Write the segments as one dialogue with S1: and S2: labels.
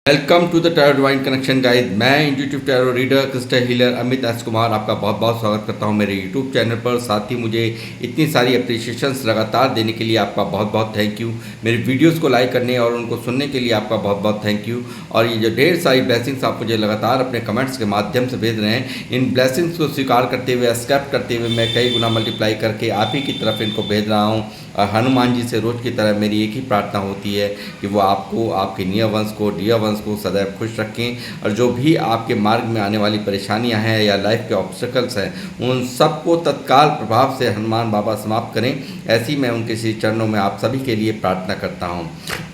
S1: Welcome to the tarot divine connection guide. मैं intuitive tarot reader crystal healer Amit S Kumar आपका बहुत बहुत स्वागत करता हूं मेरे यूट्यूब चैनल पर। साथ ही मुझे इतनी सारी अप्रिशिएशंस लगातार देने के लिए आपका बहुत बहुत थैंक यू। मेरी वीडियोस को लाइक करने और उनको सुनने के लिए आपका बहुत बहुत थैंक यू। और ये जो ढेर सारी ब्लेसिंग्स आप मुझे लगातार अपने कमेंट्स के माध्यम से भेज रहे हैं, इन ब्लेसिंग्स को स्वीकार करते हुए, एक्सेप्ट करते हुए मैं कई गुना मल्टीप्लाई करके आप ही की तरफ इनको भेज रहा हूँ। और हनुमान जी से रोज़ की तरह मेरी एक ही प्रार्थना होती है कि वो आपको, आपके नियर वंश को, डियर वंश को सदैव खुश रखें। और जो भी आपके मार्ग में आने वाली परेशानियां हैं या लाइफ के ऑब्स्टेकल्स हैं, उन सबको तत्काल प्रभाव से हनुमान बाबा समाप्त करें। ऐसी मैं उनके श्री चरणों में आप सभी के लिए प्रार्थना करता हूं।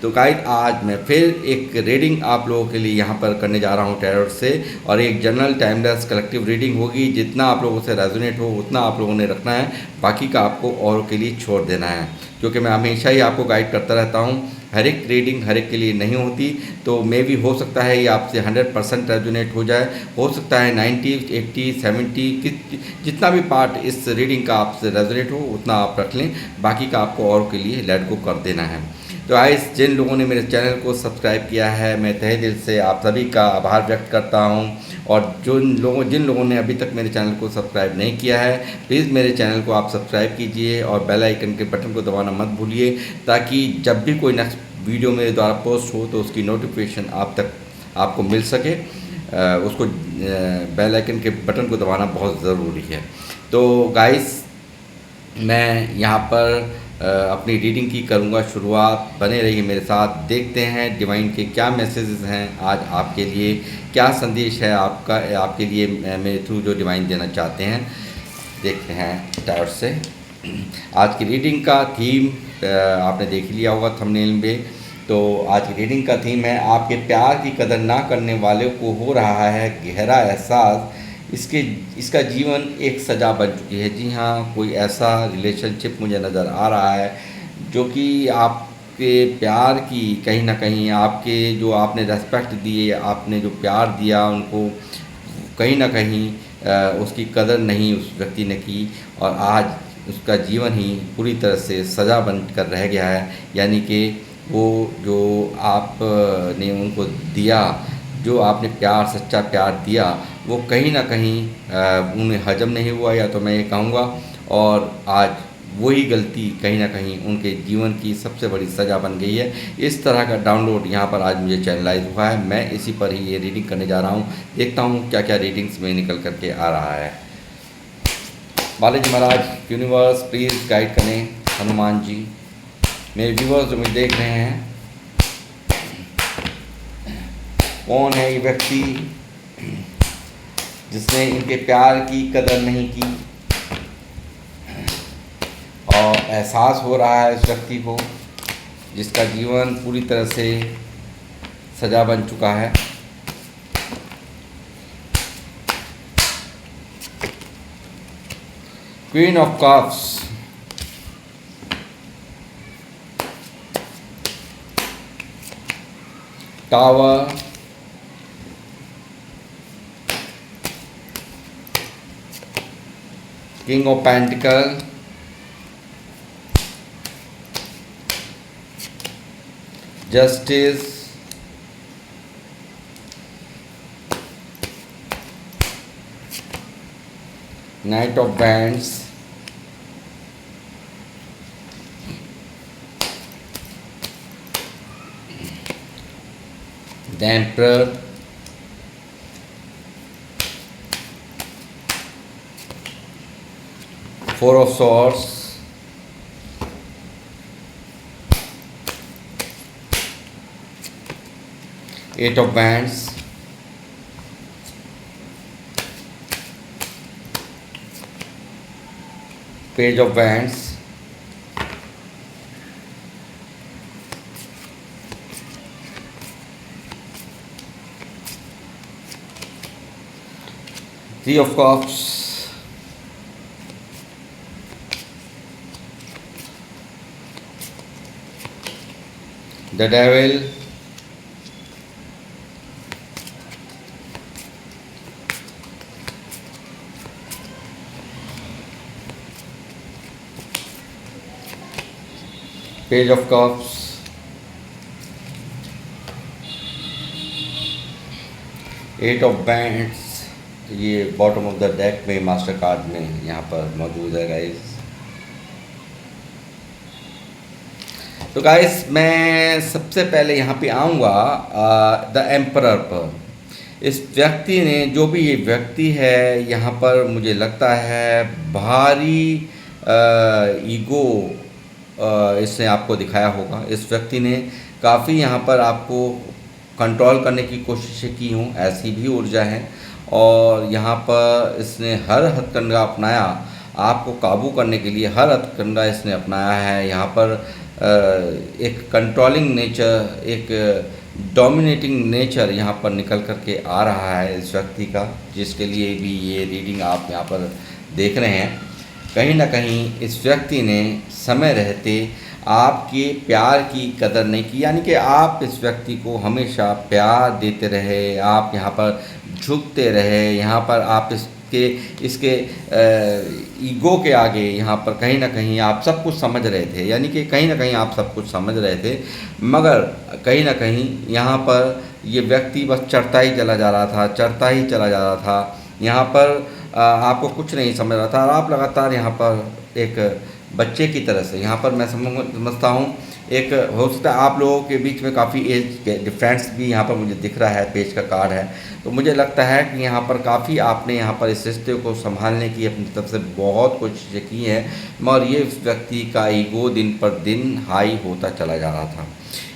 S1: तो गाइड, आज मैं फिर एक रीडिंग आप लोगों के लिए यहाँ पर करने जा रहा हूँ टैरोट से, और एक जनरल टाइमलेस कलेक्टिव रीडिंग होगी। जितना आप लोगों से रेजोनेट हो उतना आप लोगों ने रखना है, बाकी का आपको औरों के लिए छोड़ देना है, क्योंकि मैं हमेशा ही आपको गाइड करता रहता हूँ। हर एक रीडिंग हर एक के लिए नहीं होती, तो मे भी हो सकता है ये आपसे 100% रेजोनेट हो जाए, हो सकता है 90, 80, 70 जितना भी पार्ट इस रीडिंग का आपसे रेजोनेट हो उतना आप रख लें, बाकी का आपको और के लिए लेट गो कर देना है। तो आइस, जिन लोगों ने मेरे चैनल को सब्सक्राइब किया है, मैं तहे दिल से आप सभी का आभार व्यक्त करता हूं। और जिन लोगों ने अभी तक मेरे चैनल को सब्सक्राइब नहीं किया है, प्लीज़ मेरे चैनल को आप सब्सक्राइब कीजिए और बेल आइकन के बटन को दबाना मत भूलिए, ताकि जब भी कोई नेक्स्ट वीडियो मेरे द्वारा पोस्ट हो तो उसकी नोटिफिकेशन आप तक आपको मिल सके। उसको बेल आइकन के बटन को दबाना बहुत ज़रूरी है। तो गाइस, मैं यहाँ पर अपनी रीडिंग की करूँगा शुरुआत। बने रहिए मेरे साथ, देखते हैं डिवाइन के क्या मैसेजेस हैं आज आपके लिए, क्या संदेश है आपके लिए मेरे थ्रू जो डिवाइन देना चाहते हैं। देखते हैं टैरोट से। आज की रीडिंग का थीम आपने देख लिया होगा थंबनेल में। तो आज की रीडिंग का थीम है, आपके प्यार की कदर ना करने वाले को हो रहा है गहरा एहसास, इसका जीवन एक सज़ा बन चुकी है। जी हाँ, कोई ऐसा रिलेशनशिप मुझे नज़र आ रहा है जो कि आपके प्यार की कहीं ना कहीं, आपके जो आपने रेस्पेक्ट दिए, आपने जो प्यार दिया उनको, कहीं ना कहीं उसकी कदर नहीं उस व्यक्ति ने की, और आज उसका जीवन ही पूरी तरह से सज़ा बन कर रह गया है। यानी कि वो जो आपने उनको दिया, जो आपने प्यार, सच्चा प्यार दिया, वो कहीं ना कहीं उन्हें हजम नहीं हुआ, या तो मैं ये कहूँगा। और आज वही गलती कहीं ना कहीं उनके जीवन की सबसे बड़ी सज़ा बन गई है। इस तरह का डाउनलोड यहाँ पर आज मुझे चैनलाइज हुआ है। मैं इसी पर ही ये रीडिंग करने जा रहा हूँ। देखता हूँ क्या क्या रीडिंग्स में निकल करके आ रहा है। बालाजी महाराज, यूनिवर्स प्लीज़ गाइड करें। हनुमान जी, मेरे व्यूवर्स जो मुझे देख रहे हैं, कौन है ये व्यक्ति जिसने इनके प्यार की कदर नहीं की, और एहसास हो रहा है इस व्यक्ति को जिसका जीवन पूरी तरह से सजा बन चुका है। Queen of cups, tower, king of pentacle, justice, knight of wands, the emperor, four of swords, eight of wands, page of wands, three of cups, the devil, Page of Cups, eight of wands, ये bottom of the deck में master card में यहाँ पर मौजूद है guys. तो guys मैं सबसे पहले यहाँ पे आऊँगा द एम्परर पर। इस व्यक्ति ने, जो भी ये व्यक्ति है, यहाँ पर मुझे लगता है भारी ईगो इसने आपको दिखाया होगा। इस व्यक्ति ने काफ़ी यहाँ पर आपको कंट्रोल करने की कोशिशें की हों, ऐसी भी ऊर्जा है। और यहाँ पर इसने हर हथकंडा अपनाया आपको काबू करने के लिए, हर हथकंडा इसने अपनाया है। यहाँ पर एक कंट्रोलिंग नेचर, एक डोमिनेटिंग नेचर यहाँ पर निकल कर के आ रहा है इस व्यक्ति का, जिसके लिए भी ये रीडिंग आप यहाँ पर देख रहे हैं। कहीं ना कहीं इस व्यक्ति ने समय रहते आपके प्यार की कदर नहीं की, यानी कि आप इस व्यक्ति को हमेशा प्यार देते रहे, आप यहाँ पर झुकते रहे, यहाँ पर आप इसके ईगो के आगे यहाँ पर कहीं ना कहीं आप सब कुछ समझ रहे थे, यानी कि कहीं ना कहीं आप सब कुछ समझ रहे थे, मगर कहीं ना कहीं यहाँ पर ये व्यक्ति बस चढ़ता ही चला जा रहा था, चढ़ता ही चला जा रहा था। यहाँ पर आपको कुछ नहीं समझ रहा था और आप लगातार यहाँ पर एक बच्चे की तरह से, यहाँ पर मैं समझता हूँ एक, हो सकता है आप लोगों के बीच में काफ़ी एज डिफरेंस भी यहाँ पर मुझे दिख रहा है, पेज का कार्ड है, तो मुझे लगता है कि यहाँ पर काफ़ी आपने यहाँ पर इस रिश्ते को संभालने की अपनी तरफ से बहुत कोशिशें की हैं, मगर ये व्यक्ति का ईगो दिन पर दिन हाई होता चला जा रहा था।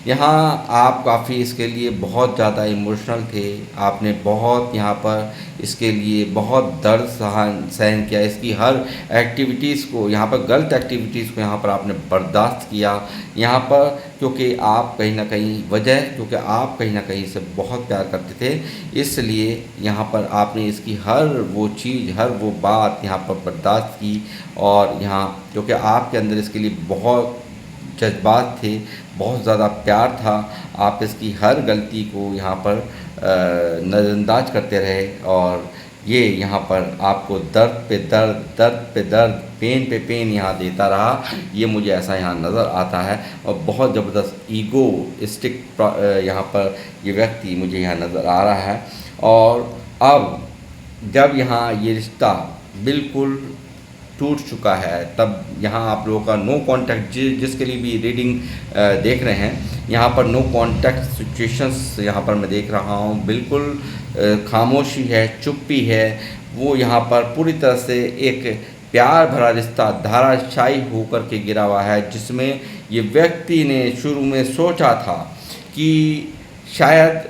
S1: यहाँ आप काफ़ी इसके लिए बहुत ज़्यादा इमोशनल थे, आपने बहुत यहाँ पर इसके लिए बहुत दर्द सहन किया, इसकी हर एक्टिविटीज़ को, यहाँ पर गलत एक्टिविटीज़ को यहाँ पर आपने बर्दाश्त किया यहाँ पर, क्योंकि आप कहीं ना कहीं इसे बहुत प्यार करते थे, इसलिए यहाँ पर आपने इसकी हर वो चीज़, हर वो बात यहाँ पर बर्दाश्त की। और यहाँ क्योंकि आपके अंदर इसके लिए बहुत जज्बात थे, बहुत ज़्यादा प्यार था, आप इसकी हर गलती को यहाँ पर नज़रअंदाज करते रहे और ये यहाँ पर आपको दर्द पे दर्द, पेन पे पेन यहाँ देता रहा। ये मुझे ऐसा यहाँ नज़र आता है और बहुत ज़बरदस्त ईगोइस्टिक यहाँ पर ये व्यक्ति मुझे यहाँ नज़र आ रहा है। और अब जब यहाँ ये रिश्ता बिल्कुल टूट चुका है, तब यहाँ आप लोगों का नो कांटेक्ट, जिसके लिए भी रीडिंग देख रहे हैं, यहाँ पर नो कांटेक्ट सिचुएशंस यहाँ पर मैं देख रहा हूँ, बिल्कुल खामोशी है, चुप्पी है, वो यहाँ पर पूरी तरह से एक प्यार भरा रिश्ता धाराशायी होकर के गिरा हुआ है, जिसमें ये व्यक्ति ने शुरू में सोचा था कि शायद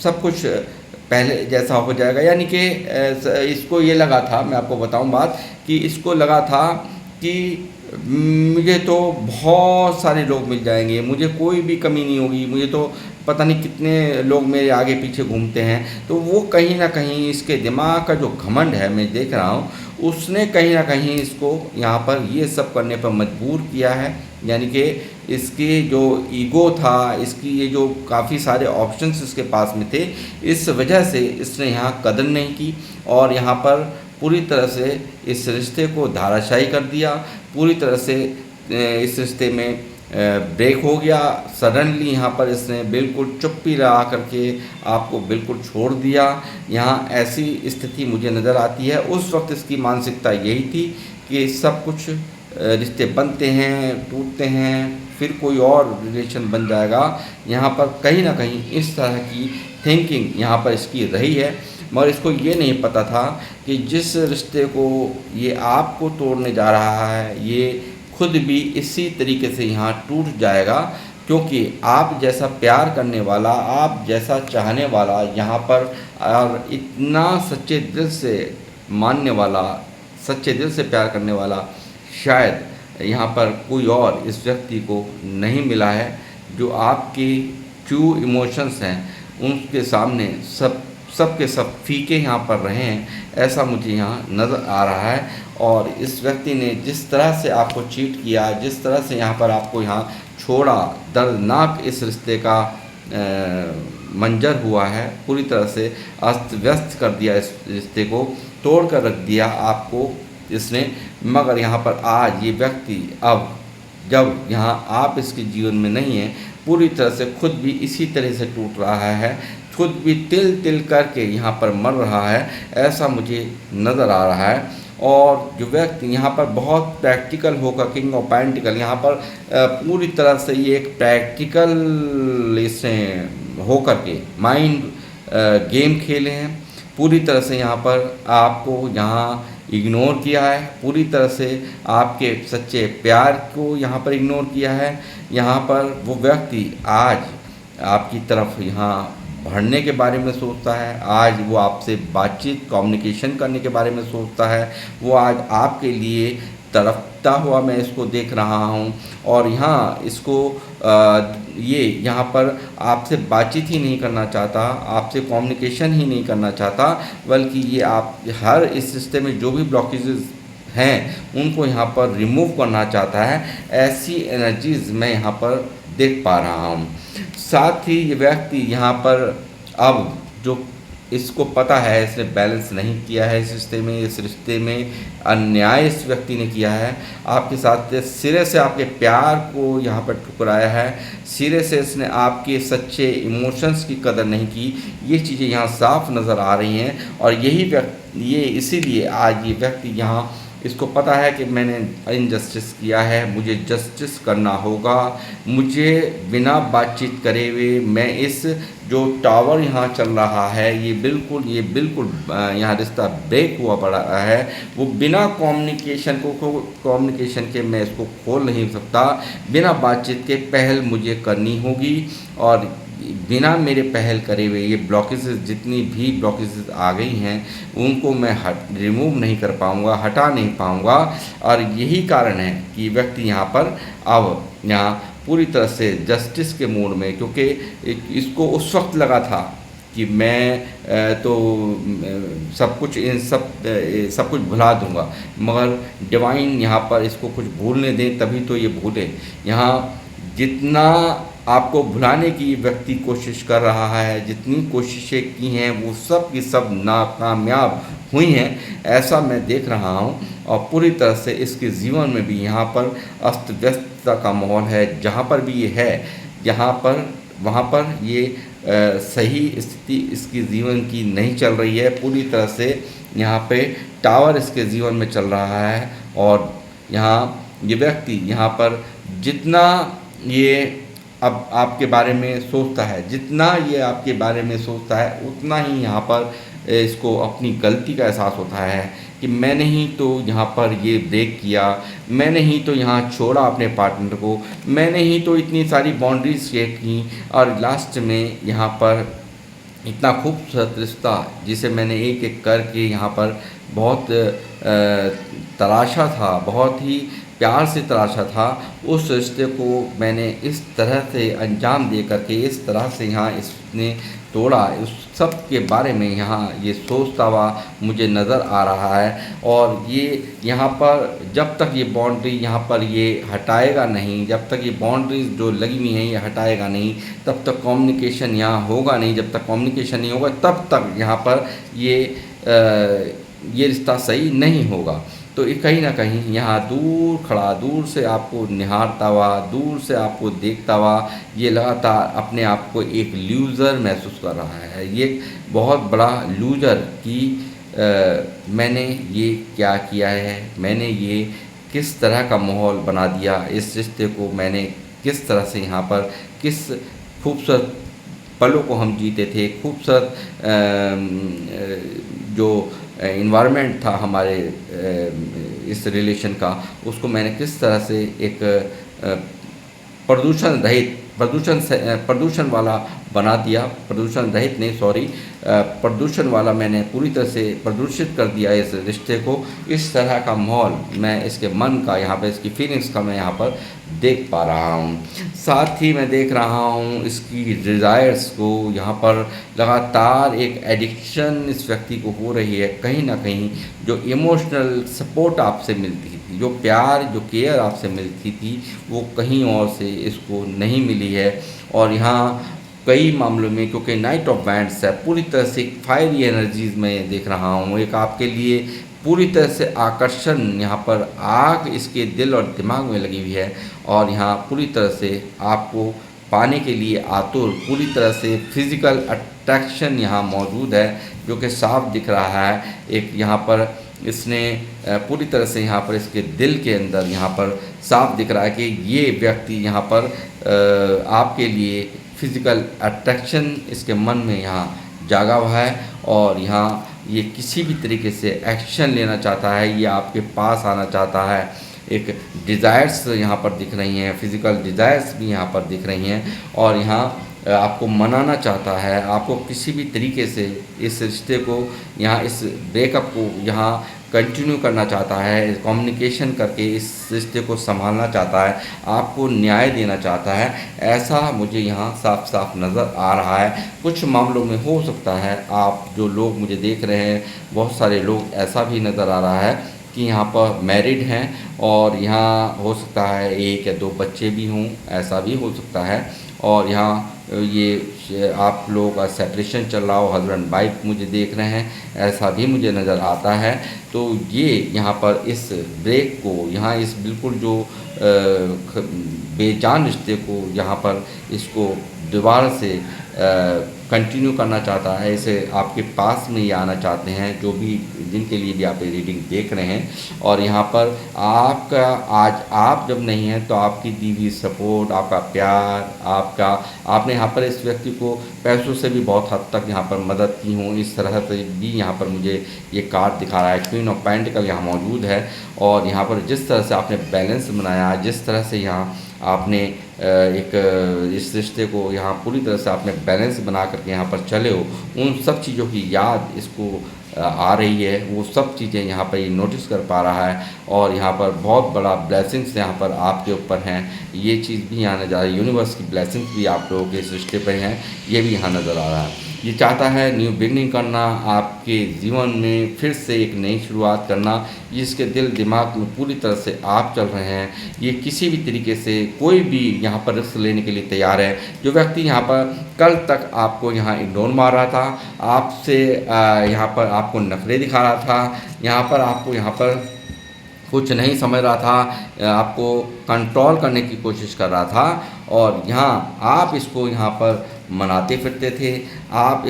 S1: सब कुछ पहले जैसा हो जाएगा, यानी कि इसको ये लगा था, मैं आपको बताऊं बात, कि इसको लगा था कि मुझे तो बहुत सारे लोग मिल जाएंगे, मुझे कोई भी कमी नहीं होगी, मुझे तो पता नहीं कितने लोग मेरे आगे पीछे घूमते हैं। तो वो कहीं ना कहीं इसके दिमाग का जो घमंड है, मैं देख रहा हूँ, उसने कहीं ना कहीं इसको यहाँ पर ये सब करने पर मजबूर किया है। यानी कि इसकी जो ईगो था, इसकी ये जो काफ़ी सारे ऑप्शंस इसके पास में थे, इस वजह से इसने यहाँ कदर नहीं की और यहाँ पर पूरी तरह से इस रिश्ते को धाराशायी कर दिया, पूरी तरह से इस रिश्ते में ब्रेक हो गया। सडनली यहाँ पर इसने बिल्कुल चुप्पी लगा करके आपको बिल्कुल छोड़ दिया। यहाँ ऐसी स्थिति मुझे नज़र आती है। उस वक्त इसकी मानसिकता यही थी कि सब कुछ रिश्ते बनते हैं, टूटते हैं, फिर कोई और रिलेशन बन जाएगा। यहाँ पर कहीं ना कहीं इस तरह की थिंकिंग यहाँ पर इसकी रही है, मगर इसको ये नहीं पता था कि जिस रिश्ते को ये आपको तोड़ने जा रहा है, ये खुद भी इसी तरीके से यहाँ टूट जाएगा, क्योंकि आप जैसा प्यार करने वाला, आप जैसा चाहने वाला यहाँ पर, और इतना सच्चे दिल से मानने वाला, सच्चे दिल से प्यार करने वाला शायद यहाँ पर कोई और इस व्यक्ति को नहीं मिला है। जो आपके ट्रू इमोशंस हैं उनके सामने सब के सब फीके यहाँ पर रहे हैं, ऐसा मुझे यहाँ नज़र आ रहा है। और इस व्यक्ति ने जिस तरह से आपको चीट किया, जिस तरह से यहाँ पर आपको यहाँ छोड़ा, दर्दनाक इस रिश्ते का मंजर हुआ है, पूरी तरह से अस्त व्यस्त कर दिया, इस रिश्ते को तोड़ कर रख दिया आपको इसने। मगर यहाँ पर आज ये व्यक्ति अब जब यहाँ आप इसके जीवन में नहीं हैं, पूरी तरह से खुद भी इसी तरह से टूट रहा है, खुद भी तिल तिल करके यहाँ पर मर रहा है, ऐसा मुझे नज़र आ रहा है। और जो व्यक्ति यहाँ पर बहुत प्रैक्टिकल होकर, किंग ऑफ पेंटिकल यहाँ पर पूरी तरह से ये एक प्रैक्टिकल इसने होकर के माइंड गेम खेले हैं, पूरी तरह से यहाँ पर आपको यहाँ इग्नोर किया है, पूरी तरह से आपके सच्चे प्यार को यहाँ पर इग्नोर किया है। यहाँ पर वो व्यक्ति आज आपकी तरफ यहाँ बढ़ने के बारे में सोचता है, आज वो आपसे बातचीत कम्युनिकेशन करने के बारे में सोचता है, वो आज आपके लिए तड़पता हुआ मैं इसको देख रहा हूँ। और यहाँ इसको ये यहाँ पर आपसे बातचीत ही नहीं करना चाहता, आपसे कम्युनिकेशन ही नहीं करना चाहता, बल्कि ये आप हर इस रिश्ते में जो भी ब्लॉकेजेस हैं उनको यहाँ पर रिमूव करना चाहता है। ऐसी एनर्जीज़ मैं यहाँ पर देख पा रहा हूँ। साथ ही ये व्यक्ति यहाँ पर अब जो इसको पता है इसने बैलेंस नहीं किया है इस रिश्ते में, इस रिश्ते में अन्याय इस व्यक्ति ने किया है आपके साथ, सिरे से आपके प्यार को यहाँ पर ठुकराया है, सिरे से इसने आपके सच्चे इमोशंस की कदर नहीं की। ये चीज़ें यहाँ साफ नज़र आ रही हैं। और यही व्यक्ति, ये इसीलिए आज ये व्यक्ति यहाँ इसको पता है कि मैंने इनजस्टिस किया है, मुझे जस्टिस करना होगा, मुझे बिना बातचीत करे हुए मैं इस जो टावर यहाँ चल रहा है ये बिल्कुल यहाँ रिश्ता ब्रेक हुआ पड़ा है, वो बिना कम्युनिकेशन के मैं इसको खोल नहीं सकता। बिना बातचीत के पहल मुझे करनी होगी और बिना मेरे पहल करे हुए ये ब्लॉकेजेस, जितनी भी ब्लॉकेजेस आ गई हैं उनको मैं रिमूव नहीं कर पाऊँगा, हटा नहीं पाऊँगा। और यही कारण है कि व्यक्ति यहाँ पर अब यहाँ पूरी तरह से जस्टिस के मूड में, क्योंकि इसको उस वक्त लगा था कि मैं तो सब कुछ भुला दूंगा, मगर डिवाइन यहाँ पर इसको कुछ भूलने दें तभी तो ये भूले। यहाँ जितना आपको भुलाने की व्यक्ति कोशिश कर रहा है, जितनी कोशिशें की हैं वो सब की सब नाकामयाब हुई हैं, ऐसा मैं देख रहा हूँ। और पूरी तरह से इसके जीवन में भी यहाँ पर अस्त व्यस्तता का माहौल है। जहाँ पर भी ये है, यहाँ पर वहाँ पर ये सही स्थिति इसकी जीवन की नहीं चल रही है। पूरी तरह से यहाँ पे टावर इसके जीवन में चल रहा है। और यहाँ ये व्यक्ति यहाँ पर जितना ये अब आपके बारे में सोचता है, जितना ये आपके बारे में सोचता है, उतना ही यहाँ पर इसको अपनी गलती का एहसास होता है कि मैंने ही तो यहाँ पर ये ब्रेक किया, मैंने ही तो यहाँ छोड़ा अपने पार्टनर को, मैंने ही तो इतनी सारी बाउंड्रीज सेट की। और लास्ट में यहाँ पर इतना खूबसूरत रिश्ता जिसे मैंने एक एक करके यहाँ पर बहुत तराशा था, बहुत ही प्यार से तराशा था, उस रिश्ते को मैंने इस तरह से अंजाम दे करके, इस तरह से यहाँ इसने तोड़ा। उस सब के बारे में यहाँ ये सोचता हुआ मुझे नज़र आ रहा है। और ये यहाँ पर जब तक ये बाउंड्री यहाँ पर ये हटाएगा नहीं, जब तक ये बाउंड्रीज जो लगी हुई हैं ये हटाएगा नहीं, तब तक कम्युनिकेशन यहाँ होगा नहीं। जब तक कम्युनिकेशन नहीं होगा तब तक यहाँ पर ये रिश्ता सही नहीं होगा। तो ये कहीं ना कहीं यहाँ दूर खड़ा, दूर से आपको निहारता हुआ, दूर से आपको देखता हुआ, ये लगातार अपने आप को एक लूज़र महसूस कर रहा है। ये बहुत बड़ा लूज़र कि मैंने ये क्या किया है, मैंने ये किस तरह का माहौल बना दिया, इस रिश्ते को मैंने किस तरह से यहाँ पर किस खूबसूरत पलों को हम जीते थे, खूबसूरत जो इन्वायरमेंट था हमारे इस रिलेशन का, उसको मैंने किस तरह से एक प्रदूषण वाला बना दिया। प्रदूषण रहित नहीं, सॉरी, प्रदूषण वाला मैंने पूरी तरह से प्रदूषित कर दिया इस रिश्ते को। इस तरह का माहौल मैं इसके मन का यहाँ पर, इसकी फीलिंग्स का मैं यहाँ पर देख पा रहा हूँ। साथ ही मैं देख रहा हूँ इसकी डिज़ायर्स को, यहाँ पर लगातार एक एडिक्शन इस व्यक्ति को हो रही है। कहीं ना कहीं जो इमोशनल सपोर्ट आपसे मिलती थी, जो प्यार, जो केयर आपसे मिलती थी, वो कहीं और से इसको नहीं मिली है। और यहाँ कई मामलों में, क्योंकि नाइट ऑफ बैंड्स है, पूरी तरह से फायरी एनर्जीज़ में देख रहा हूँ। एक आपके लिए पूरी तरह से आकर्षण यहाँ पर आग इसके दिल और दिमाग में लगी हुई है और यहाँ पूरी तरह से आपको पाने के लिए आतुर, पूरी तरह से फिज़िकल अट्रैक्शन यहाँ मौजूद है, जो कि साफ दिख रहा है। एक यहाँ पर इसने पूरी तरह से यहाँ पर इसके दिल के अंदर यहाँ पर साफ दिख रहा है कि ये व्यक्ति यहाँ पर आपके लिए फिज़िकल अट्रैक्शन इसके मन में यहाँ जागा हुआ है और यहाँ ये किसी भी तरीके से एक्शन लेना चाहता है, ये आपके पास आना चाहता है। एक डिज़ायर्स यहाँ पर दिख रही हैं, फिज़िकल डिज़ायर्स भी यहाँ पर दिख रही हैं और यहाँ आपको मनाना चाहता है, आपको किसी भी तरीके से इस रिश्ते को यहाँ इस ब्रेकअप को यहाँ कंटिन्यू करना चाहता है, कम्युनिकेशन करके इस रिश्ते को संभालना चाहता है, आपको न्याय देना चाहता है। ऐसा मुझे यहाँ साफ साफ नज़र आ रहा है। कुछ मामलों में हो सकता है आप जो लोग मुझे देख रहे हैं, बहुत सारे लोग ऐसा भी नज़र आ रहा है कि यहाँ पर मैरिड हैं और यहाँ हो सकता है 1 या 2 बच्चे भी हों, ऐसा भी हो सकता है। और यहाँ ये आप लोगों का सेपरेशन चल रहा हो, हस्बैंड वाइफ मुझे देख रहे हैं, ऐसा भी मुझे नज़र आता है। तो ये यहाँ पर इस ब्रेक को यहाँ इस बिल्कुल जो बेजान रिश्ते को यहाँ पर इसको दोबारा से कंटिन्यू करना चाहता है, इसे आपके पास में ही आना चाहते हैं, जो भी जिनके लिए भी आप ये रीडिंग देख रहे हैं। और यहाँ पर आपका आज आप जब नहीं हैं तो आपकी दी हुई सपोर्ट, आपका प्यार, आपने यहाँ पर इस व्यक्ति को पैसों से भी बहुत हद तक यहाँ पर मदद की हो, इस तरह से भी यहाँ पर मुझे ये कार्ड दिखा रहा है। क्वीन ऑफ पेंटिकल यहाँ मौजूद है और यहाँ पर जिस तरह से आपने बैलेंस बनाया, जिस तरह से यहाँ आपने एक इस रिश्ते को यहाँ पूरी तरह से आपने बैलेंस बना करके यहाँ पर चले हो, उन सब चीज़ों की याद इसको आ रही है, वो सब चीज़ें यहाँ पर ये नोटिस कर पा रहा है। और यहाँ पर बहुत बड़ा ब्लेसिंग्स यहाँ पर आपके ऊपर हैं, ये चीज़ भी यहाँ नज़र आ रही है। यूनिवर्स की ब्लेसिंग्स भी आप लोगों के इस रिश्ते पर हैं, ये भी यहाँ नज़र आ रहा है। ये चाहता है न्यू बिगनिंग करना, आपके जीवन में फिर से एक नई शुरुआत करना, जिसके दिल दिमाग में पूरी तरह से आप चल रहे हैं। ये किसी भी तरीके से कोई भी यहाँ पर रिस्क लेने के लिए तैयार है। जो व्यक्ति यहाँ पर कल तक आपको यहाँ इग्नोर मार रहा था, आपसे यहाँ पर आपको नखरे दिखा रहा था, यहाँ पर कुछ नहीं समझ रहा था, आपको कंट्रोल करने की कोशिश कर रहा था और यहाँ आप इसको यहाँ पर मनाते फिरते थे, आप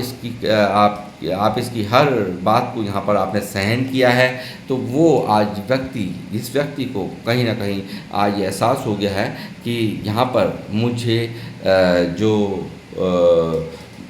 S1: इसकी हर बात को यहाँ पर आपने सहन किया है। तो वो आज इस व्यक्ति को कहीं ना कहीं आज ये एहसास हो गया है कि यहाँ पर मुझे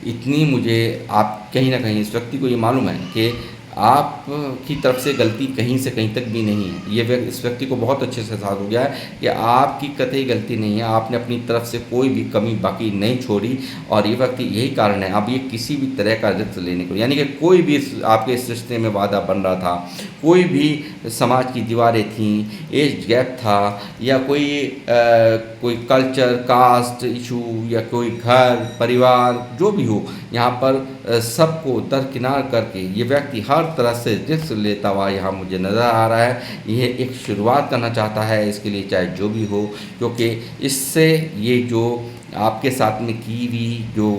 S1: इतनी मुझे आप कहीं ना कहीं इस व्यक्ति को ये मालूम है कि आपकी तरफ से गलती कहीं से कहीं तक भी नहीं है। ये इस व्यक्ति को बहुत अच्छे से एहसास हो गया है कि आपकी कतई गलती नहीं है, आपने अपनी तरफ से कोई भी कमी बाकी नहीं छोड़ी और ये व्यक्ति यही कारण है अब ये किसी भी तरह का रिस्क लेने को, यानी कि कोई भी आपके इस रिश्ते में वादा बन रहा था, कोई भी समाज की दीवारें थीं, एज गैप था या कोई कल्चर, कास्ट इशू या कोई घर परिवार जो भी हो, यहाँ पर सबको दरकिनार करके ये व्यक्ति हर तरह से रिस्क लेता हुआ यहाँ मुझे नज़र आ रहा है। यह एक शुरुआत करना चाहता है इसके लिए, चाहे जो भी हो, क्योंकि इससे ये जो आपके साथ में की हुई जो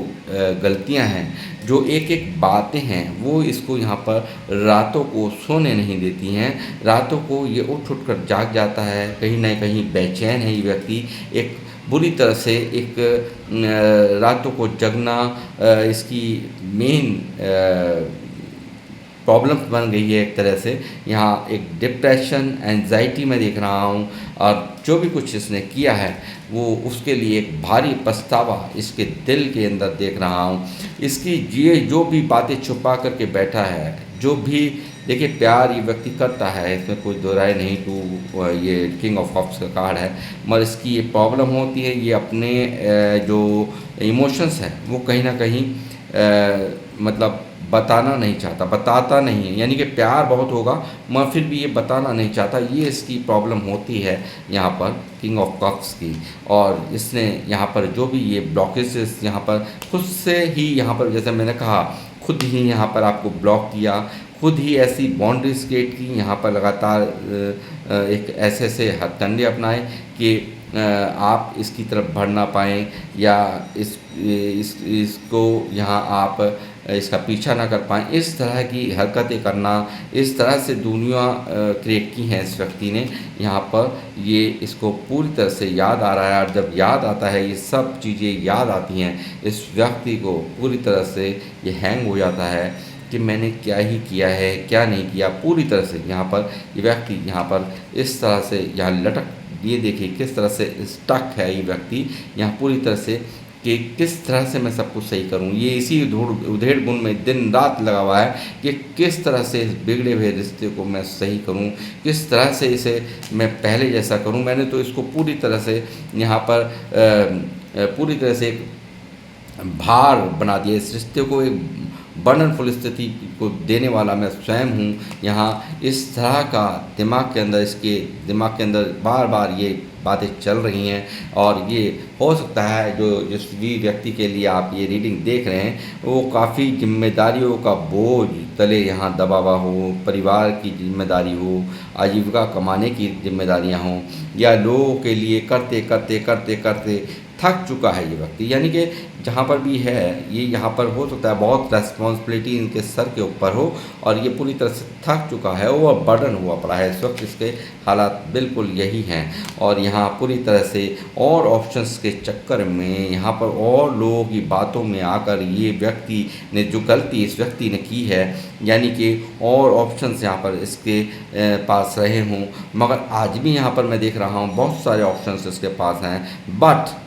S1: गलतियां हैं, जो एक एक बातें हैं, वो इसको यहाँ पर रातों को सोने नहीं देती हैं। रातों को ये उठ कर जाग जाता है, कहीं ना कहीं बेचैन है ये व्यक्ति। एक बुरी तरह से एक रातों को जगना इसकी मेन प्रॉब्लम बन गई है एक तरह से। यहाँ एक डिप्रेशन, एंजाइटी में देख रहा हूँ और जो भी कुछ इसने किया है वो उसके लिए एक भारी पछतावा इसके दिल के अंदर देख रहा हूँ। इसकी ये जो भी बातें छुपा करके बैठा है, जो भी देखिए प्यार ये व्यक्ति करता है, इसमें कोई दो राय नहीं। तो ये किंग ऑफ कप्स का कार्ड है, मगर इसकी ये प्रॉब्लम होती है, ये अपने जो इमोशंस हैं वो कहीं ना कहीं मतलब बताना नहीं चाहता, बताता नहीं है, यानी कि प्यार बहुत होगा मगर फिर भी ये बताना नहीं चाहता। ये इसकी प्रॉब्लम होती है यहाँ पर किंग ऑफ कप्स की। और इसने यहाँ पर जो भी ये ब्लॉकेजेस यहाँ पर खुद से ही यहाँ पर, जैसे मैंने कहा, खुद ही यहाँ पर आपको ब्लॉक किया, खुद ही ऐसी बाउंड्रीज क्रिएट की, यहाँ पर लगातार एक ऐसे हथकंडे अपनाए कि आप इसकी तरफ बढ़ ना पाएँ या इसको यहाँ आप इसका पीछा ना कर पाएँ, इस तरह की हरकतें करना, इस तरह से दुनिया क्रिएट की हैं इस व्यक्ति ने यहाँ पर। ये इसको पूरी तरह से याद आ रहा है और जब याद आता है, ये सब चीज़ें याद आती हैं, इस व्यक्ति को पूरी तरह से ये हैंग हो जाता है कि मैंने क्या ही किया है, क्या नहीं किया। पूरी तरह से यहाँ पर ये व्यक्ति यहाँ पर इस तरह से यहाँ लटक, ये देखिए किस तरह से स्टक है ये व्यक्ति यहाँ पूरी तरह से कि किस तरह से मैं सब कुछ सही करूं। ये इसी उधेड़ बुन में दिन रात लगा हुआ है कि किस तरह से इस बिगड़े हुए रिश्ते को मैं सही करूं, किस तरह से इसे मैं पहले जैसा करूं। मैंने तो इसको पूरी तरह से यहाँ पर पूरी तरह से एक भार बना दिया, इस रिश्ते को एक बर्डनफुल स्थिति को देने वाला मैं स्वयं हूँ। यहाँ इस तरह का दिमाग के अंदर, इसके दिमाग के अंदर बार बार ये बातें चल रही हैं और ये हो सकता है जो जिस भी व्यक्ति के लिए आप ये रीडिंग देख रहे हैं वो काफ़ी जिम्मेदारियों का बोझ तले यहाँ दबा हुआ हो, परिवार की जिम्मेदारी हो, आजीविका कमाने की जिम्मेदारियाँ हों, या लोगों के लिए करते करते करते करते थक चुका है ये व्यक्ति। यानी कि जहाँ पर भी है ये यहाँ पर हो सकता है बहुत रेस्पॉन्सिबिलिटी इनके सर के ऊपर हो और ये पूरी तरह से थक चुका है, वो बर्डन हुआ पड़ा है इस वक्त। इसके हालात बिल्कुल यही हैं और यहाँ पूरी तरह से और ऑप्शंस के चक्कर में, यहाँ पर और लोगों की बातों में आकर ये व्यक्ति ने जो गलती इस व्यक्ति ने की है, यानी कि और ऑप्शंस यहाँ पर इसके पास रहे हों, मगर आज भी यहाँ पर मैं देख रहा हूँ बहुत सारे ऑप्शंस इसके पास हैं, बट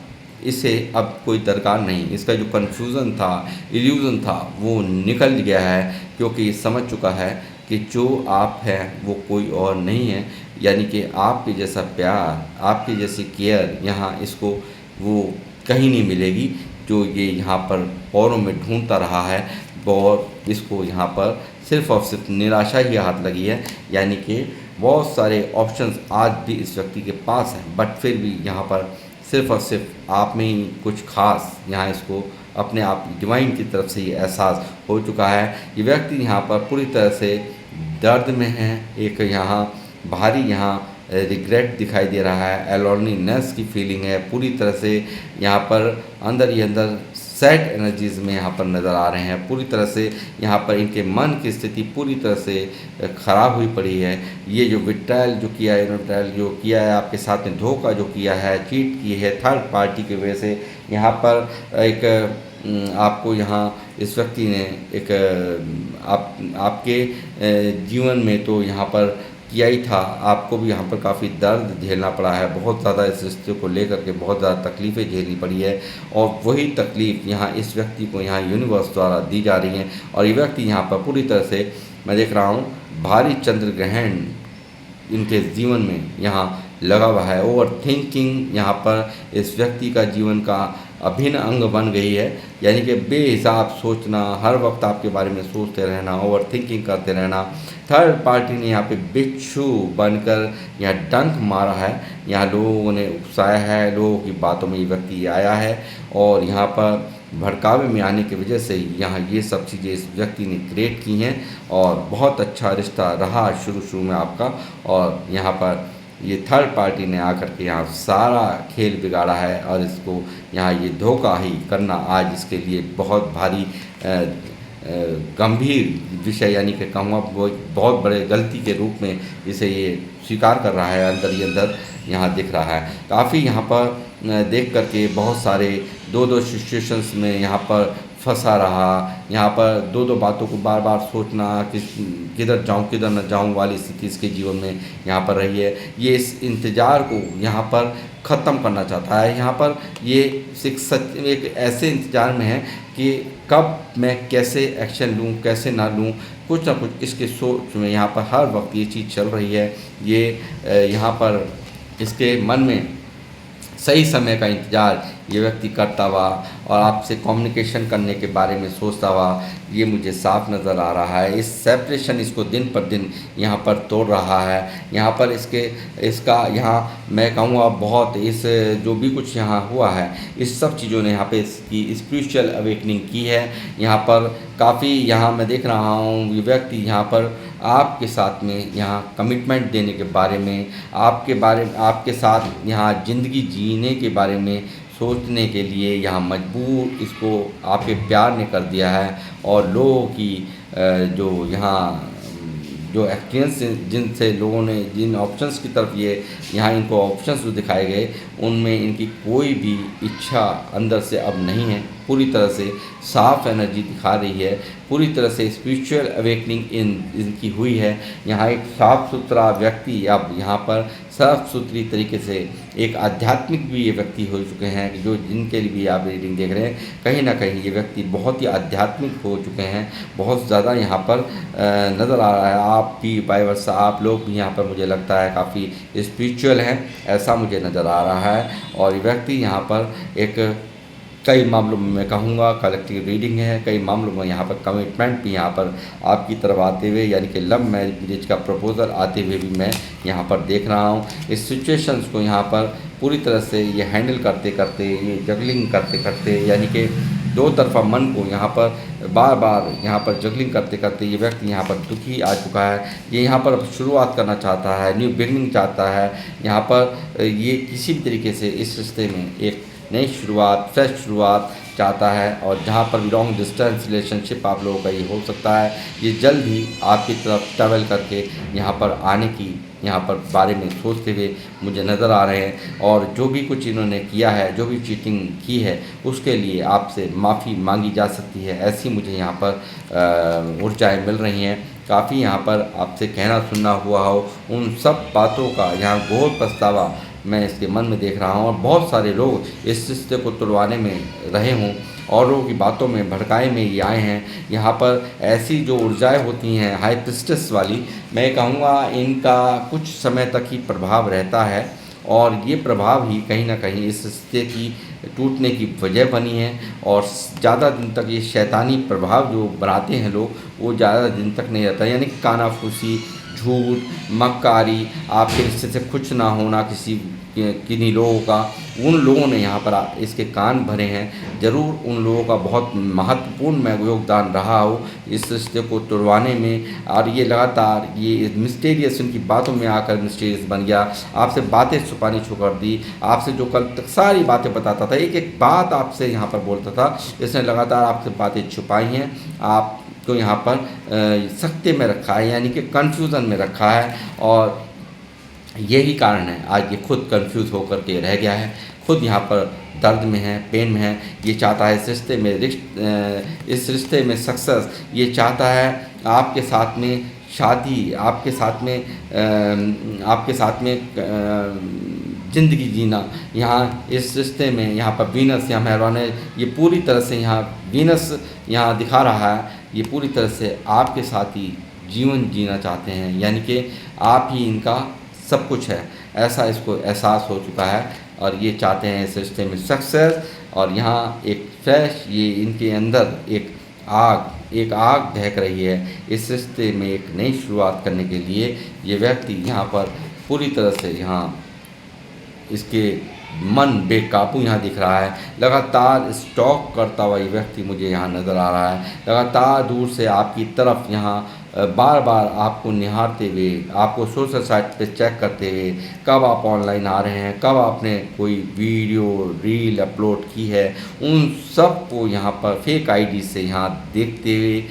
S1: इसे अब कोई दरकार नहीं। इसका जो कन्फ्यूज़न था, इल्यूज़न था, वो निकल गया है क्योंकि ये समझ चुका है कि जो आप हैं वो कोई और नहीं है। यानी कि आपके जैसा प्यार, आपकी जैसी केयर यहाँ इसको वो कहीं नहीं मिलेगी जो ये यहाँ पर औरों में ढूंढता रहा है, और इसको यहाँ पर सिर्फ़ और सिर्फ निराशा ही हाथ लगी है। यानी कि बहुत सारे ऑप्शंस आज भी इस व्यक्ति के पास हैं, बट फिर भी यहाँ पर सिर्फ़ और सिर्फ आप में ही कुछ खास यहाँ इसको अपने आप डिवाइन की तरफ से ये एहसास हो चुका है। ये व्यक्ति यहाँ पर पूरी तरह से दर्द में है, एक यहाँ भारी यहाँ रिग्रेट दिखाई दे रहा है, एलोनीनेस की फीलिंग है, पूरी तरह से यहाँ पर अंदर ही अंदर सैड एनर्जीज़ में यहाँ पर नज़र आ रहे हैं। पूरी तरह से यहाँ पर इनके मन की स्थिति पूरी तरह से ख़राब हुई पड़ी है। ये जो विट्रायल जो किया है, विट्रायल जो किया है, आपके साथ में धोखा जो किया है, चीट की है थर्ड पार्टी की वजह से, यहाँ पर एक आपको यहाँ इस व्यक्ति ने एक आपके जीवन में तो यहाँ पर किया ही था, आपको भी यहाँ पर काफ़ी दर्द झेलना पड़ा है, बहुत ज़्यादा इस रिश्ते को लेकर के बहुत ज़्यादा तकलीफ़ें झेलनी पड़ी है। और वही तकलीफ़ यहाँ इस व्यक्ति को यहाँ यूनिवर्स द्वारा दी जा रही हैं और ये व्यक्ति यहाँ पर पूरी तरह से मैं देख रहा हूँ भारी चंद्र ग्रहण इनके जीवन में यहाँ लगा हुआ है। ओवर थिंकिंग यहाँ पर इस व्यक्ति का जीवन का अभिन्न अंग बन गई है, यानी कि बेहिसाब सोचना, हर वक्त आपके बारे में सोचते रहना, ओवर थिंकिंग करते रहना। थर्ड पार्टी ने यहाँ पे बिच्छू बनकर यहाँ डंक मारा है, यहाँ लोगों ने उकसाया है, लोगों की बातों में ये व्यक्ति आया है और यहाँ पर भड़कावे में आने की वजह से यहाँ ये सब चीज़ें इस व्यक्ति ने क्रिएट की हैं और बहुत अच्छा रिश्ता रहा शुरू में आपका, और यहाँ पर ये थर्ड पार्टी ने आकर के यहाँ सारा खेल बिगाड़ा है और इसको यहाँ ये धोखा ही करना आज इसके लिए बहुत भारी गंभीर विषय, यानी कि कहूँगा वो बहुत बड़े गलती के रूप में इसे ये स्वीकार कर रहा है, अंदर ही अंदर यहाँ दिख रहा है। काफ़ी यहाँ पर देख करके बहुत सारे दो सिचुएशंस में यहाँ पर फंसा रहा, यहाँ पर दो बातों को बार बार सोचना कि किधर जाऊँ किधर न जाऊँ वाली स्थिति इसके जीवन में यहाँ पर रही है। ये इस इंतज़ार को यहाँ पर ख़त्म करना चाहता है। यहाँ पर ये एक ऐसे इंतज़ार में है कि कब मैं कैसे एक्शन लूँ कैसे ना लूँ, कुछ ना कुछ इसके सोच में यहाँ पर हर वक्त ये चीज़ चल रही है। ये यहाँ पर इसके मन में सही समय का इंतज़ार ये व्यक्ति करता हुआ और आपसे कम्युनिकेशन करने के बारे में सोचता हुआ ये मुझे साफ नज़र आ रहा है। इस सेपरेशन इसको दिन पर दिन यहाँ पर तोड़ रहा है। यहाँ पर इसका यहाँ मैं कहूँगा बहुत इस जो भी कुछ यहाँ हुआ है इस सब चीज़ों ने यहाँ पे इसकी स्पिरिचुअल अवेकनिंग की है। यहाँ पर काफ़ी यहाँ मैं देख रहा हूँ ये व्यक्ति यहाँ पर आपके साथ में यहाँ कमिटमेंट देने के बारे में, आपके साथ यहाँ ज़िंदगी जीने के बारे में सोचने के लिए यहाँ मजबूर इसको आपके प्यार ने कर दिया है। और लोगों की जो यहाँ जो एक्सपीरियंस जिनसे लोगों ने जिन ऑप्शंस की तरफ ये यहाँ इनको ऑप्शंस जो दिखाए गए, उनमें इनकी कोई भी इच्छा अंदर से अब नहीं है। पूरी तरह से साफ एनर्जी दिखा रही है, पूरी तरह से स्पिरिचुअल अवेकनिंग इनकी हुई है। यहाँ एक साफ सुथरा व्यक्ति अब यहाँ पर साफ सुथरी तरीके से एक आध्यात्मिक भी ये व्यक्ति हो चुके हैं, जो जिनके लिए भी आप रीडिंग देख रहे हैं, कहीं ना कहीं ये व्यक्ति बहुत ही आध्यात्मिक हो चुके हैं, बहुत ज़्यादा यहाँ पर नज़र आ रहा है। आपकी वाइवर्स आप लोग भी यहाँ पर मुझे लगता है काफ़ी स्पिरिचुअल हैं, ऐसा मुझे नज़र आ रहा है। और ये व्यक्ति यहाँ पर एक कई मामलों में मैं कहूँगा कलेक्टिव रीडिंग है, कई मामलों में यहाँ पर कमिटमेंट भी यहाँ पर आपकी तरफ आते हुए, यानी कि लव मैरिज का प्रपोज़ल आते हुए भी मैं यहाँ पर देख रहा हूँ। इस सिचुएशंस को यहाँ पर पूरी तरह से ये हैंडल करते करते, ये जगलिंग करते करते, यानी कि दो तरफा मन को यहाँ पर बार बार यहाँ पर जगलिंग करते करते ये व्यक्ति यहाँ पर दुखी आ चुका है। ये यहाँ पर शुरुआत करना चाहता है, न्यू बिगनिंग चाहता है। यहाँ पर ये किसी भी तरीके से इस रिश्ते में एक नई शुरुआत, फ्रेश शुरुआत चाहता है। और जहाँ पर भी लॉन्ग डिस्टेंस रिलेशनशिप आप लोगों का ये हो सकता है, ये जल्द ही आपकी तरफ ट्रैवल करके यहाँ पर आने की यहाँ पर बारे में सोचते हुए मुझे नज़र आ रहे हैं। और जो भी कुछ इन्होंने किया है, जो भी चीटिंग की है, उसके लिए आपसे माफ़ी मांगी जा सकती है, ऐसी मुझे यहाँ पर ऊर्जाएँ मिल रही हैं। काफ़ी यहाँ पर आपसे कहना सुनना हुआ हो, उन सब बातों का यहाँ घोर पछतावा मैं इसके मन में देख रहा हूँ। और बहुत सारे लोग इस रिश्ते को तुड़वाने में रहे हों, औरों की बातों में भड़काए में ये आए हैं। यहाँ पर ऐसी जो ऊर्जाएँ होती हैं हाई प्रिस्टेस वाली, मैं कहूँगा इनका कुछ समय तक ही प्रभाव रहता है। और ये प्रभाव ही कहीं ना कहीं इस रिश्ते की टूटने की वजह बनी है। और ज़्यादा दिन तक ये शैतानी प्रभाव जो बनाते हैं लोग, वो ज़्यादा दिन तक नहीं रहता। यानी कानाफूसी, झूठ, मक्कारी, आपके रिश्ते से खुश ना होना किन्हीं लोगों का, उन लोगों ने यहाँ पर इसके कान भरे हैं। ज़रूर उन लोगों का बहुत महत्वपूर्ण योगदान रहा हो इस रिश्ते को तोड़वाने में। और ये लगातार ये मिस्टीरियस, उनकी बातों में आकर मिस्टीरियस बन गया, आपसे बातें छुपानी शुरू कर दी। आपसे जो कल तक सारी बातें बताता था, एक एक बात आपसे यहाँ पर बोलता था, इसने लगातार आपसे बातें छुपाई हैं, आप को यहाँ पर सख्ते में रखा है, यानी कि कन्फ्यूज़न में रखा है। और यही कारण है आज ये खुद कंफ्यूज होकर के रह गया है, खुद यहाँ पर दर्द में है, पेन में है। ये चाहता है इस रिश्ते में सक्सेस, ये चाहता है आपके साथ में शादी, आपके साथ में ज़िंदगी जीना। यहाँ इस रिश्ते में यहाँ पर वीनस यहाँ मेहरबान है, ये पूरी तरह से यहाँ वीनस यहाँ दिखा रहा है, ये पूरी तरह से आपके साथ ही जीवन जीना चाहते हैं, यानी कि आप ही इनका सब कुछ है, ऐसा इसको एहसास हो चुका है। और ये चाहते हैं इस रिश्ते में सक्सेस। और यहाँ एक फ्रेश, ये इनके अंदर एक आग दहक रही है। इस रिश्ते में एक नई शुरुआत करने के लिए ये व्यक्ति यहाँ पर पूरी तरह से यहाँ इसके मन बेकाबू यहाँ दिख रहा है। लगातार स्टॉक करता हुआ ये व्यक्ति मुझे यहाँ नज़र आ रहा है, लगातार दूर से आपकी तरफ यहाँ बार बार आपको निहारते हुए, आपको सोशल साइट पे चेक करते हुए, कब आप ऑनलाइन आ रहे हैं, कब आपने कोई वीडियो रील अपलोड की है, उन सब को यहाँ पर फेक आईडी से यहाँ देखते हुए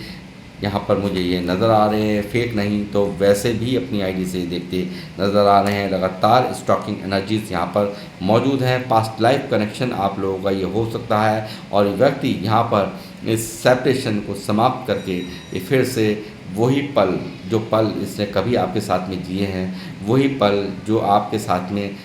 S1: यहाँ पर मुझे ये नज़र आ रहे हैं। फेक नहीं तो वैसे भी अपनी आईडी से देखते नज़र आ रहे हैं। लगातार स्टॉकिंग एनर्जीज यहाँ पर मौजूद हैं। पास्ट लाइफ कनेक्शन आप लोगों का ये हो सकता है। और व्यक्ति यहाँ पर इस सेपरेशन को समाप्त करके ये फिर से वही पल, जो पल इसने कभी आपके साथ में जिए हैं, वही पल जो आपके साथ में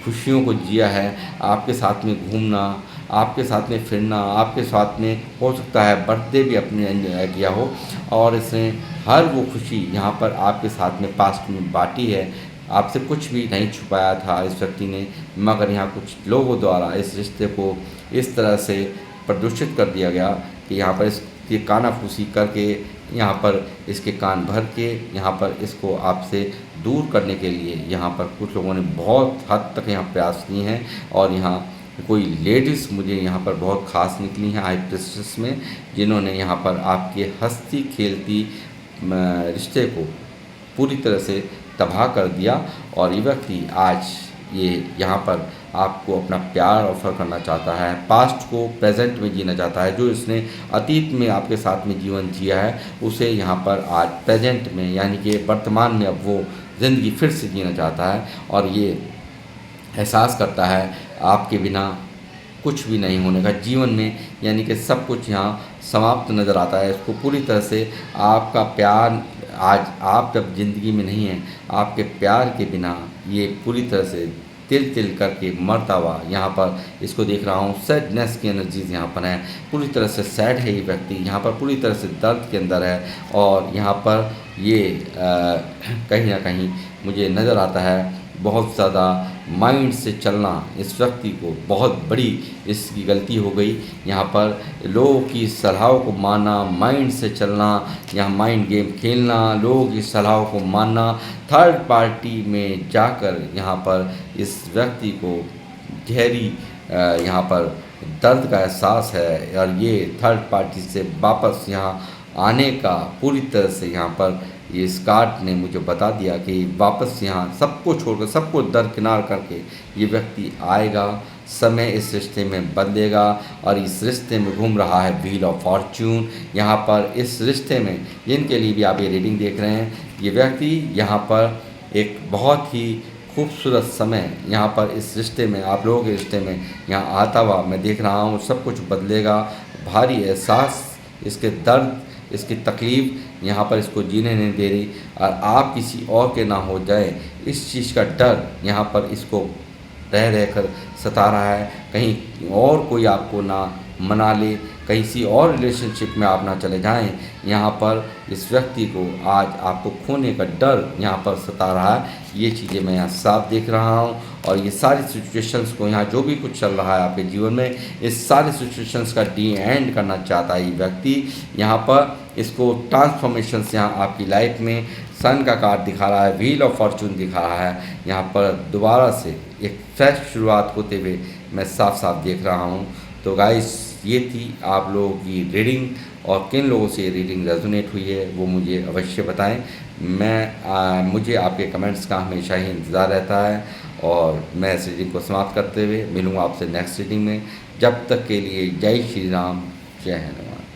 S1: खुशियों को जिया है, आपके साथ में घूमना, आपके साथ में फिरना, आपके साथ में हो सकता है बर्थडे भी अपने एंजॉय किया हो, और इसने हर वो खुशी यहाँ पर आपके साथ में पास्ट में बांटी है। आपसे कुछ भी नहीं छुपाया था इस व्यक्ति ने, मगर यहाँ कुछ लोगों द्वारा इस रिश्ते को इस तरह से प्रदूषित कर दिया गया कि यहाँ पर इसकी कानाफूसी करके, यहाँ पर इसके कान भर के, यहाँ पर इसको आपसे दूर करने के लिए यहाँ पर कुछ लोगों ने बहुत हद तक यहाँ प्रयास किए हैं। और यहाँ कोई लेडीज़ मुझे यहाँ पर बहुत ख़ास निकली हैं हाई प्रिस्टेस में, जिन्होंने यहाँ पर आपके हंसती खेलती रिश्ते को पूरी तरह से तबाह कर दिया और ये व्यक्ति आज ये यहाँ पर आपको अपना प्यार ऑफ़र करना चाहता है, पास्ट को प्रेजेंट में जीना चाहता है। जो इसने अतीत में आपके साथ में जीवन जिया है उसे यहाँ पर आज प्रेजेंट में यानी कि वर्तमान में अब वो ज़िंदगी फिर से जीना चाहता है और ये एहसास करता है आपके बिना कुछ भी नहीं होने का जीवन में, यानी कि सब कुछ यहाँ समाप्त नज़र आता है। इसको पूरी तरह से आपका प्यार, आज आप जब ज़िंदगी में नहीं हैं, आपके प्यार के बिना ये पूरी तरह से तिल तिल करके मरता हुआ यहाँ पर इसको देख रहा हूँ। सैडनेस की एनर्जीज यहाँ पर हैं, पूरी तरह से सैड है ये व्यक्ति, यहाँ पर पूरी तरह से दर्द के अंदर है और यहाँ पर ये कहीं ना कहीं मुझे नज़र आता है बहुत ज़्यादा माइंड से चलना। इस व्यक्ति को बहुत बड़ी इसकी गलती हो गई, यहाँ पर लोगों की सलाहों को मानना, माइंड से चलना, यहाँ माइंड गेम खेलना, लोगों की सलाहों को मानना, थर्ड पार्टी में जाकर यहाँ पर इस व्यक्ति को गहरी यहाँ पर दर्द का एहसास है और ये थर्ड पार्टी से वापस यहाँ आने का पूरी तरह से यहाँ पर ये इस कार्ड ने मुझे बता दिया कि वापस यहाँ सबको छोड़कर, सबको दरकिनार करके ये व्यक्ति आएगा। समय इस रिश्ते में बदलेगा और इस रिश्ते में घूम रहा है व्हील ऑफ फॉर्च्यून। यहाँ पर इस रिश्ते में जिनके लिए भी आप ये रीडिंग देख रहे हैं, ये व्यक्ति यहाँ पर एक बहुत ही खूबसूरत समय यहाँ पर इस रिश्ते में, आप लोगों के रिश्ते में यहाँ आता हुआ मैं देख रहा हूँ। सब कुछ बदलेगा, भारी एहसास, इसके दर्द, इसकी तकलीफ़ यहाँ पर इसको जीने नहीं दे रही और आप किसी और के ना हो जाए इस चीज़ का डर यहाँ पर इसको रह रह कर सता रहा है। कहीं और कोई आपको ना मना ले, कहीं किसी और रिलेशनशिप में आप ना चले जाएं, यहाँ पर इस व्यक्ति को आज आपको खोने का डर यहाँ पर सता रहा है। ये चीज़ें मैं यहाँ साफ देख रहा हूँ और ये सारी सिचुएशंस को, यहाँ जो भी कुछ चल रहा है आपके जीवन में, इस सारी सिचुएशंस का डी एंड करना चाहता है ये व्यक्ति। यहाँ पर इसको ट्रांसफॉर्मेशंस यहाँ आपकी लाइफ में सन का कार्ड दिखा रहा है, व्हील ऑफ फॉर्चून दिखा रहा है। यहाँ पर दोबारा से एक फ्रेश शुरुआत होते हुए मैं साफ साफ देख रहा हूँ। तो गाइस, ये थी आप लोगों की रीडिंग और किन लोगों से ये रीडिंग रेजोनेट हुई है वो मुझे अवश्य बताएं। मुझे आपके कमेंट्स का हमेशा ही इंतज़ार रहता है और मैं इस रीडिंग को समाप्त करते हुए मिलूँगा आपसे नेक्स्ट रीडिंग में। जब तक के लिए जय श्री राम, जय हनुमान।